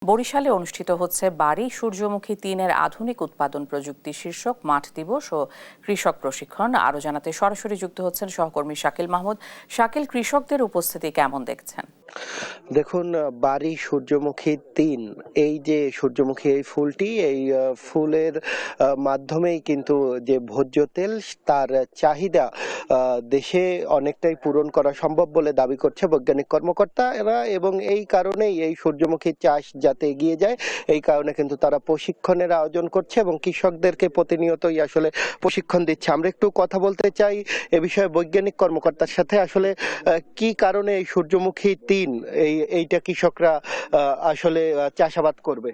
বরিশালে অনুষ্ঠিত হচ্ছে বাড়ি সূর্যমুখী ৩-এর আধুনিক উৎপাদন প্রযুক্তি শীর্ষক মাঠ দিবস ও কৃষক প্রশিক্ষণ। আরো জানাতে সরাসরি যুক্ত হচ্ছেন সহকর্মী শাকিল মাহমুদ। শাকিল, কৃষকদের উপস্থিতি কেমন দেখছেন? দেখুন, বাড়ি সূর্যমুখী ৩, এই যে সূর্যমুখী এই ফুলটি, এই ফুলের মাধ্যমেই কিন্তু যে ভোজ্য তেল, তার চাহিদা দেশে অনেকটাই পূরণ করা সম্ভব বলে দাবি করছে বৈজ্ঞানিক কর্মকর্তারা, এবং এই কারণেই এই সূর্যমুখী চাষ যাতে এগিয়ে যায় এই কারণে কিন্তু তারা প্রশিক্ষণের আয়োজন করছে এবং কৃষকদেরকে প্রতিনিয়তই আসলে প্রশিক্ষণ দিচ্ছে। আমরা একটু কথা বলতে চাই এ বিষয়ে বৈজ্ঞানিক কর্মকর্তার সাথে। আসলে কি কারণে এই সূর্যমুখী ৩ এইটা কৃষকরা আসলে চাষাবাদ করবে?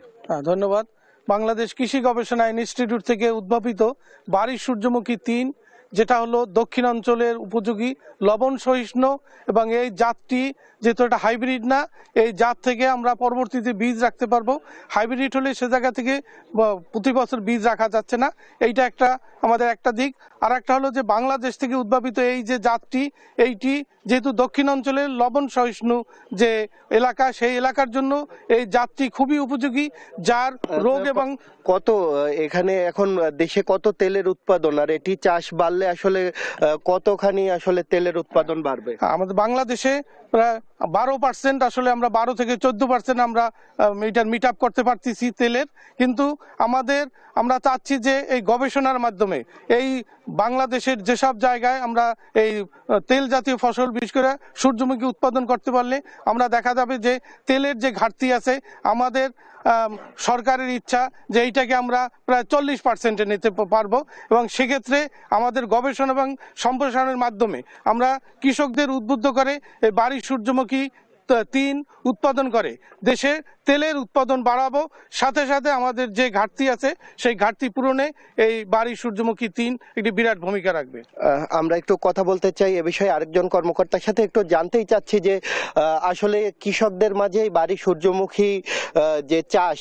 ধন্যবাদ। বাংলাদেশ কৃষি গবেষণা ইনস্টিটিউট থেকে উদ্ভাবিত বাড়ি সূর্যমুখী ৩, যেটা হলো দক্ষিণাঞ্চলের উপযোগী, লবণ সহিষ্ণু, এবং এই জাতটি যেহেতু এটা হাইব্রিড না, এই জাত থেকে আমরা পরবর্তীতে বীজ রাখতে পারবো। হাইব্রিড হলে সে জায়গা থেকে প্রতি বছর বীজ রাখা যাচ্ছে না, এইটা আমাদের একটা দিক। আর একটা হলো যে বাংলাদেশ থেকে উদ্ভাবিত এই যে জাতটি, এইটি যেহেতু দক্ষিণাঞ্চলের লবণ সহিষ্ণু যে এলাকা, সেই এলাকার জন্য এই জাতটি খুবই উপযোগী, যার রোগ এবং কত এখানে এখন দেশে কত তেলের উৎপাদন, আর এটি চাষ বাড়লে আসলে কতখানি আসলে তেলের উৎপাদন বাড়বে? আমাদের বাংলাদেশে প্রায় 12%, আসলে আমরা 12 থেকে 14% আমরা এটার মিট আপ করতে পারতেছি তেলের। কিন্তু আমরা চাচ্ছি যে এই গবেষণার মাধ্যমে এই বাংলাদেশের যেসব জায়গায় আমরা এই তেল জাতীয় ফসল, বিশেষ করে সূর্যমুখী উৎপাদন করতে পারলে আমরা দেখা যাবে যে তেলের যে ঘাটতি আছে, আমাদের সরকারের ইচ্ছা যে এইটাকে আমরা প্রায় 40%-এ নিতে পারবো, এবং সেক্ষেত্রে আমাদের গবেষণা এবং সম্প্রসারণের মাধ্যমে আমরা কৃষকদের উদ্বুদ্ধ করে এই বাড়ি সূর্যমুখী ৩ উৎপাদন করে দেশে তেলের উৎপাদন বাড়াবো। সাথে সাথে আমাদের যে ঘাটতি আছে সেই ঘাটতি পূরণে এই বাড়ি সূর্যমুখী ৩ একটি বিরাট ভূমিকা রাখবে। আমরা একটু কথা বলতে চাই এ বিষয়ে আরেকজন কর্মকর্তার সাথে। একটু জানতেই চাচ্ছি যে আসলে কৃষকদের মাঝে এই বাড়ি সূর্যমুখী যে চাষ,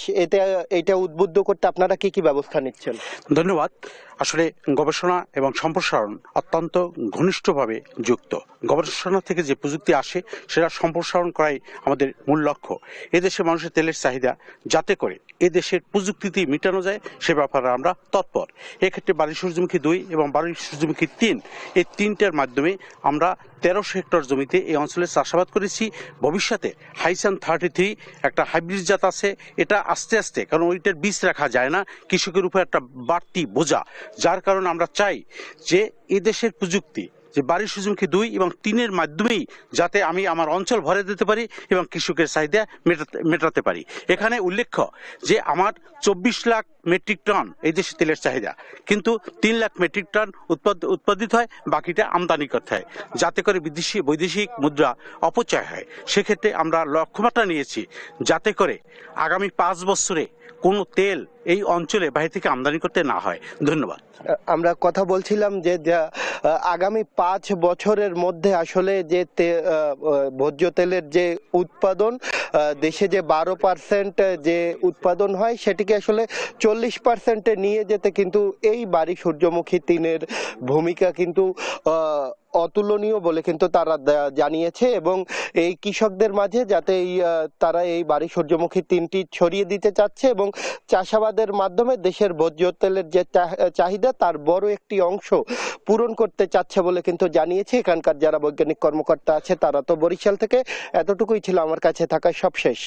এটা উদ্বুদ্ধ করতে আপনারা কি কি ব্যবস্থা নিচ্ছেন? ধন্যবাদ। আসলে গবেষণা এবং সম্প্রসারণ অত্যন্ত ঘনিষ্ঠভাবে যুক্ত। গবেষণা থেকে যে প্রযুক্তি আসে সেটা সম্প্রসারণ করাই আমাদের মূল লক্ষ্য। এদেশে মানুষের তেলের চাহিদা যাতে করে এদেশের প্রযুক্তিতে মেটানো যায় সে ব্যাপারে আমরা তৎপর। এক্ষেত্রে বাড়ি সূর্যমুখী ২ এবং বাড়ি সূর্যমুখী ৩, এই ৩টার মাধ্যমে আমরা ১৩০০ হেক্টর জমিতে এই অঞ্চলে চাষাবাদ করেছি। ভবিষ্যতে হাইসান 33 একটা হাইব্রিড জাত আছে, এটা আস্তে আস্তে, কারণ ওইটার বীজ রাখা যায় না, কৃষকের উপর একটা বাড়তি বোঝা, যার কারণে আমরা চাই যে এদেশের প্রযুক্তি যে বাড়ি সূর্যমুখী ২ এবং ৩-এর মাধ্যমেই যাতে আমি আমার অঞ্চল ভরে দিতে পারি এবং কৃষকের চাহিদা মেটাতে পারি। এখানে উল্লেখ্য যে আমার ২৪ লাখ মেট্রিক টন এই দেশে তেলের চাহিদা, কিন্তু ৩ লাখ মেট্রিক টন উৎপাদিত হয়, বাকিটা আমদানি করতে হয়, যাতে করে বৈদেশিক মুদ্রা অপচয় হয়। সেক্ষেত্রে আমরা লক্ষ্যমাত্রা নিয়েছি যাতে করে আগামী ৫ বছরে কোনো তেল এই অঞ্চলে বাইরে থেকে আমদানি করতে না হয়। ধন্যবাদ। আমরা কথা বলছিলাম যে আগামী ৫ বছরের মধ্যে আসলে যে ভোজ্য তেলের যে উৎপাদন, দেশে যে 12% যে উৎপাদন হয় সেটিকে আসলে 40%-এ নিয়ে যেতে কিন্তু এই বাড়ি সূর্যমুখী ৩-এর ভূমিকা কিন্তু অতুলনীয় বলে কিন্তু তারা জানিয়েছে, এবং এই কৃষকদের মাঝে যাতে তারা এই বাড়ি সূর্যমুখী ৩টি ছড়িয়ে দিতে চাচ্ছে এবং চাষাবাদের মাধ্যমে দেশের ভোজ্য তেলের যে চাহিদা তার বড় একটি অংশ পূরণ করতে চাচ্ছে বলে কিন্তু জানিয়েছে এখানকার যারা বৈজ্ঞানিক কর্মকর্তা আছে তারা। তো বরিশাল থেকে এতটুকুই ছিল আমার কাছে থাকা সবশেষ।